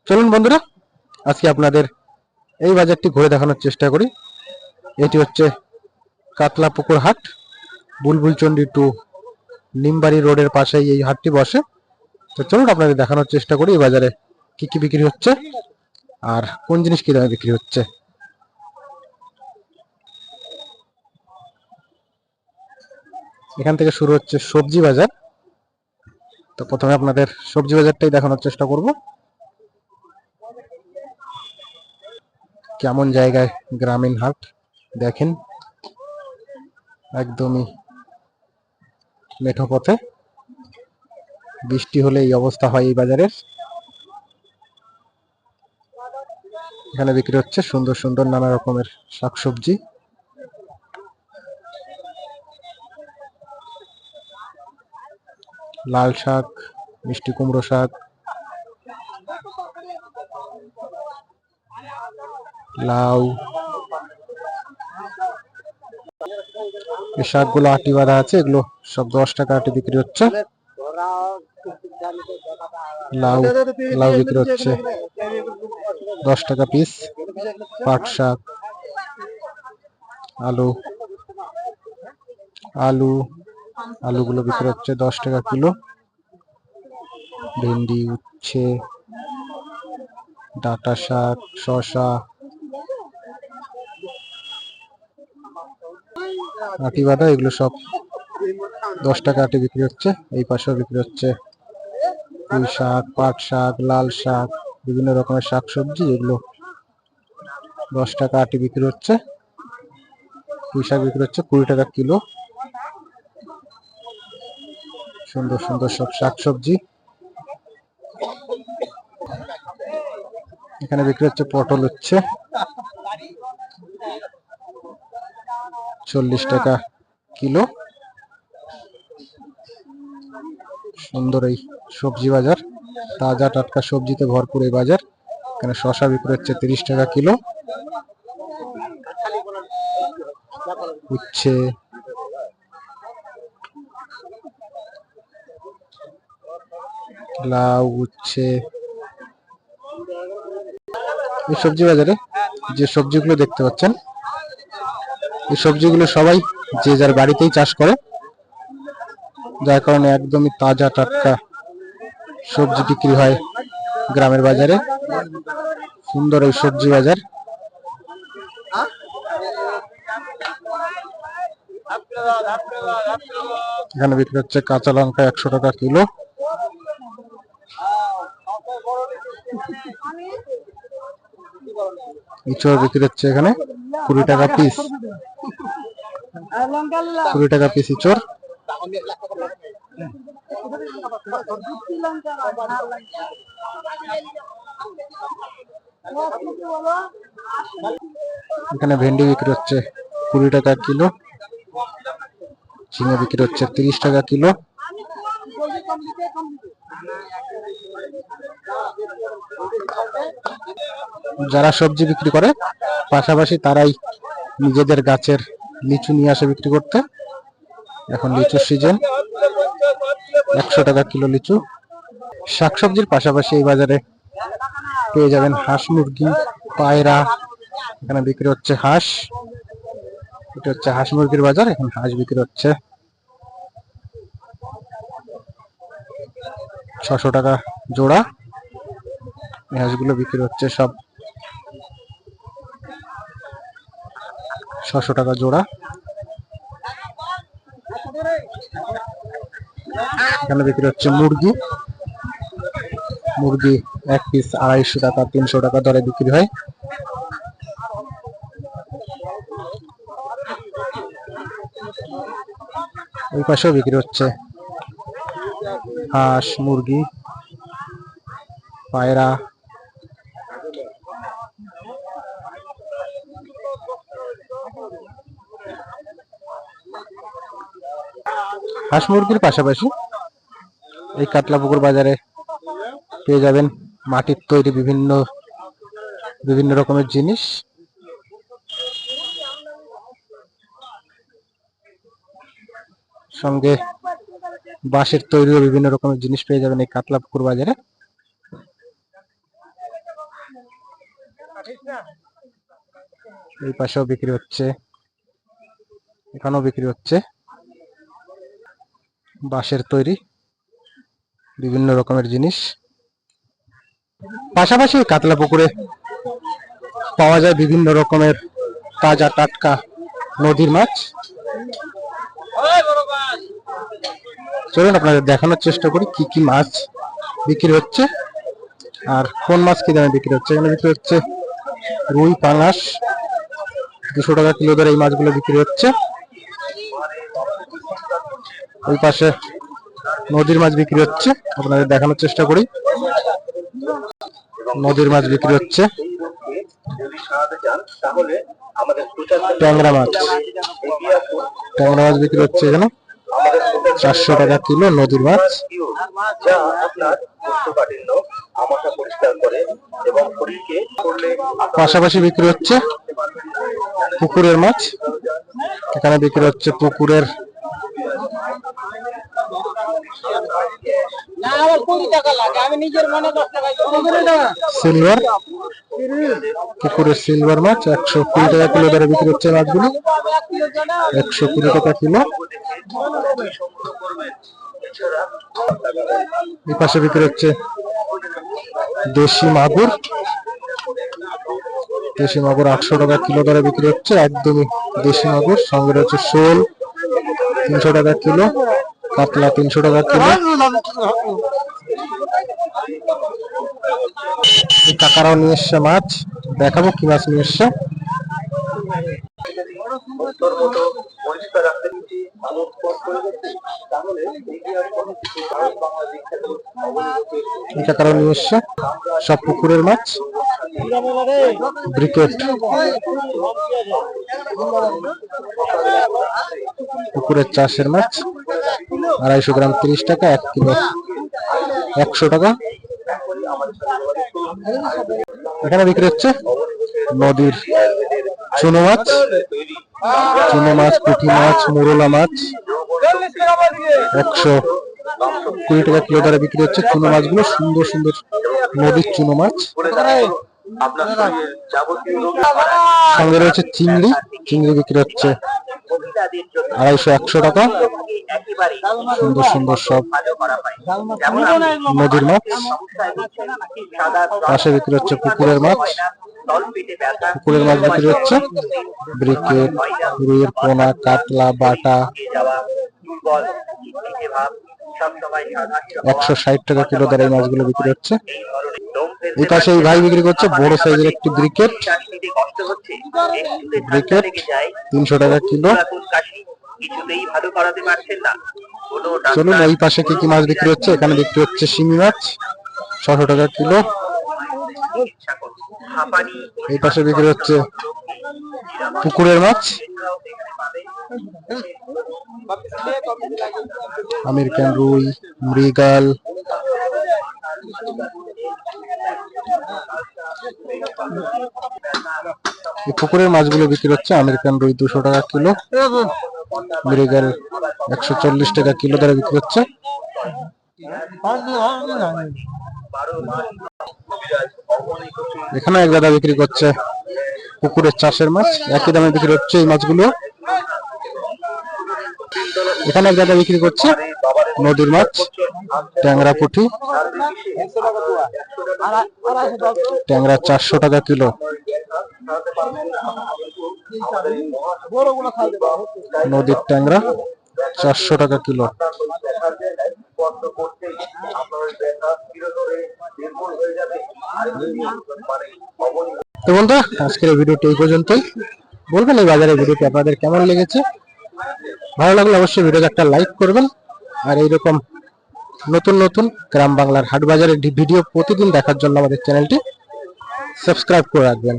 চলুন বন্ধুরা, আজকে আপনাদের এই বাজারটি ঘুরে দেখানোর চেষ্টা করি। এটি হচ্ছে কাতলা পুকুর হাট, বুলবুলচন্ডী টু নিমবাড়ি রোডের পাশেই এই হাটটি বসে। তো চলুন আপনাদের দেখানোর চেষ্টা করি এই বাজারে কি কি বিক্রি হচ্ছে আর কোন জিনিস কি দামে বিক্রি হচ্ছে। এখান থেকে শুরু হচ্ছে সবজি বাজার। তো প্রথমে আপনাদের সবজি বাজারটাই দেখানোর চেষ্টা করব। কেমন জায়গায় গ্রামীণ হাট দেখেন, একদমই মেঠো পথে। বৃষ্টি হলে এই অবস্থা হয় এই বাজারের। এখানে বিক্রি হচ্ছে সুন্দর সুন্দর নানা রকমের শাকসবজি। লাল শাক, মিষ্টি কুমড়ো শাক, লাউ। এই শাকগুলো আটি বাঁধা আছে, এগুলো সব 10 টাকা আটি বিক্রি হচ্ছে। লাউ লাউ বিক্রি হচ্ছে 10 টাকা পিস। পাট শাক, আলু আলু আলুগুলো বিক্রি হচ্ছে 10 টাকা কিলো। ভেন্ডি, উচ্ছে, ডাঁটা শাক, শসা, আটি বাঁধা, এগুলো সব 10 টাকা আটি বিক্রি হচ্ছে। এই পাশেও বিক্রি হচ্ছে পুঁই শাক, পাট শাক, লাল শাক, বিভিন্ন রকমের শাক সবজি, এগুলো 10 টাকা আটি বিক্রি হচ্ছে। পুঁই শাক বিক্রি হচ্ছে 20 টাকা কিলো। সুন্দর সুন্দর সব শাক সবজি। এখানে বিক্রি হচ্ছে পটল, হচ্ছে 40 টাকা কিলো। সুন্দর এই সবজি বাজার, তাজা টাটকা সবজিতে ভরপুর এই বাজার। এখানে শসা বিক্রি হচ্ছে 30 টাকা কিলো। উচ্ছে, লাউ, উচ্ছে। এই সবজি বাজারে যে সবজিগুলো দেখতে পাচ্ছেন, এই সবজিগুলো সবাই যে যার বাড়িতেই চাষ করে, যার কারণে একদমই তাজা টাটকা সবজি বিক্রি হয় গ্রামের বাজারে। সুন্দর এই সবজি বাজার। এখানে বিক্রি হচ্ছে কাঁচা লঙ্কা 100 টাকা কিলো। ইঁচড় বিক্রি হচ্ছে এখানে 20 টাকা পিস। 20 টাকা পিস ইঁচড়। এখানে ভেন্ডি বিক্রি হচ্ছে 20 টাকা কিলো। ঝিঙে বিক্রি হচ্ছে 30 টাকা কিলো। যারা সবজি বিক্রি করে পাশাপাশি তারাই নিজেদের গাছের লিচু নিয়ে আসে বিক্রি করতে। এখন লিচুর সিজন, 100 টাকা কিলো লিচু। শাকসবজির পাশাপাশি এই বাজারে পেয়ে যাবেন হাঁস মুরগি, পায়রা। এখানে বিক্রি হচ্ছে হাঁস। এটা হচ্ছে হাঁস মুরগির বাজার। এখন হাঁস বিক্রি হচ্ছে 600 টাকা জোড়া। এই হাঁসগুলো বিক্রি হচ্ছে সব 600 টাকা জোড়া। এখানে বিক্রি হচ্ছে মুরগি। মুরগি এক পিস 250 টাকা 300 টাকা দরে বিক্রি হয়। ওই পাশেও বিক্রি হচ্ছে হাঁস, মুরগি, পায়রা। হাঁস মুরগির পাশাপাশি এই কাতলাপুকুর বাজারে পেয়ে যাবেন মাটির তৈরি বিভিন্ন বিভিন্ন রকমের জিনিস। সঙ্গে বাঁশের তৈরি বিভিন্ন রকমের জিনিস পেয়ে যাবেন এই কাতলাপুকুর বাজারে। এই পাশেও বিক্রি হচ্ছে, এখানেও বিক্রি হচ্ছে বাঁশের তৈরি বিভিন্ন রকমের জিনিস। পাশাপাশি কাতলা পুকুরে পাওয়া যায় বিভিন্ন রকমের তাজা টাটকা নদীর মাছ। চলুন আপনাদের দেখানোর চেষ্টা করি কি কি মাছ বিক্রি হচ্ছে আর কোন মাছ কি দামে বিক্রি হচ্ছে। এখানে বিক্রি হচ্ছে রুই, পাঙাশ 200 টাকা কিলো দরে এই মাছগুলো বিক্রি হচ্ছে। ওই পাশে নদীর মাছ বিক্রি হচ্ছে, আপনাদের দেখানোর চেষ্টা করি। নদীর মাছ বিক্রি হচ্ছে, ট্যাংরা মাছ বিক্রি হচ্ছে এখানে 400 টাকা কিলো নদীর মাছ। পাশাপাশি বিক্রি হচ্ছে পুকুরের মাছ, এখানে বিক্রি হচ্ছে পুকুরের সিলভার, পুকুরের সিলভার মাছ 120 টাকা কিলো দরে বিক্রি হচ্ছে মাছগুলো, 120 টাকা কিলো। এই পাশে বিক্রি হচ্ছে দেশি মাগুর, 800 টাকা কিলো দরে বিক্রি হচ্ছে, একদমই দেশি মাগুর। সঙ্গে রয়েছে শোল 300 টাকা কিলো, কাতলা 300 টাকা কিলো। এই কাকারাও নিয়ে এসছে মাছ, দেখাবো কি মাছ নিয়ে এসছে। এই কাকারাও নিয়ে এসছে সব পুকুরের মাছ, ব্রিকেট পুকুরের চাষের মাছ 250 গ্রাম 30 টাকা, 1 কিলো 100 টাকা। এখানে বিক্রি হচ্ছে নদীর চুনো মাছ, পুঁটি মাছ, মোরলা মাছ 120 টাকা কিলো দরে বিক্রি হচ্ছে। চুনো মাছগুলো সুন্দর সুন্দর নদীর চুনো মাছ। সঙ্গে রয়েছে চিংড়ি বিক্রি হচ্ছে 250-100 টাকা। সুন্দর সুন্দর সব নদীর মাছ। পাশে বিক্রি হচ্ছে পুকুরের মাছ, বিক্রি হচ্ছে ব্রিকেট, রুইয়ের পোনা, কাতলা, বাটা 160 টাকা কিলো দরে এই মাছগুলো বিক্রি হচ্ছে। এই পাশে এই ভাই বিক্রি করছে বড় সাইজের একটি ব্রিকেট 300 টাকা কিলো। চলুন এই পাশে কি কি মাছ বিক্রি হচ্ছে। এখানে বিক্রি হচ্ছে শিঙি মাছ 600 টাকা কিলো। এই পাশে বিক্রি হচ্ছে পুকুরের মাছ, আমেরিকান রুই, মৃগেল। এই পুকুরের মাছগুলো বিক্রি হচ্ছে আমেরিকান রুই 200 টাকা কিলো, মৃগেল 140 টাকা কিলো দরে বিক্রি হচ্ছে। এখানে এক দাদা বিক্রি করছে পুকুরের চাষের মাছ, একই দামে বিক্রি হচ্ছে এই মাছগুলো। এখানে এক দাদা বিক্রি করছে নদীর মাছ, ট্যাংরা পুঁটি, ট্যাংরা 400 টাকা কিলো। নদীর ট্যাংরা 400 টাকা কিলো। তো বন্ধুরা আজকের ভিডিওটি এই পর্যন্তই। বলবেন এই বাজারের ভিডিওটি আপনাদের কেমন লেগেছে। ভালো লাগলে অবশ্যই ভিডিওতে একটা লাইক করবেন, আর এইরকম নতুন নতুন গ্রাম বাংলার হাট বাজারের ভিডিও প্রতিদিন দেখার জন্য আমাদের চ্যানেলটি সাবস্ক্রাইব করে রাখবেন।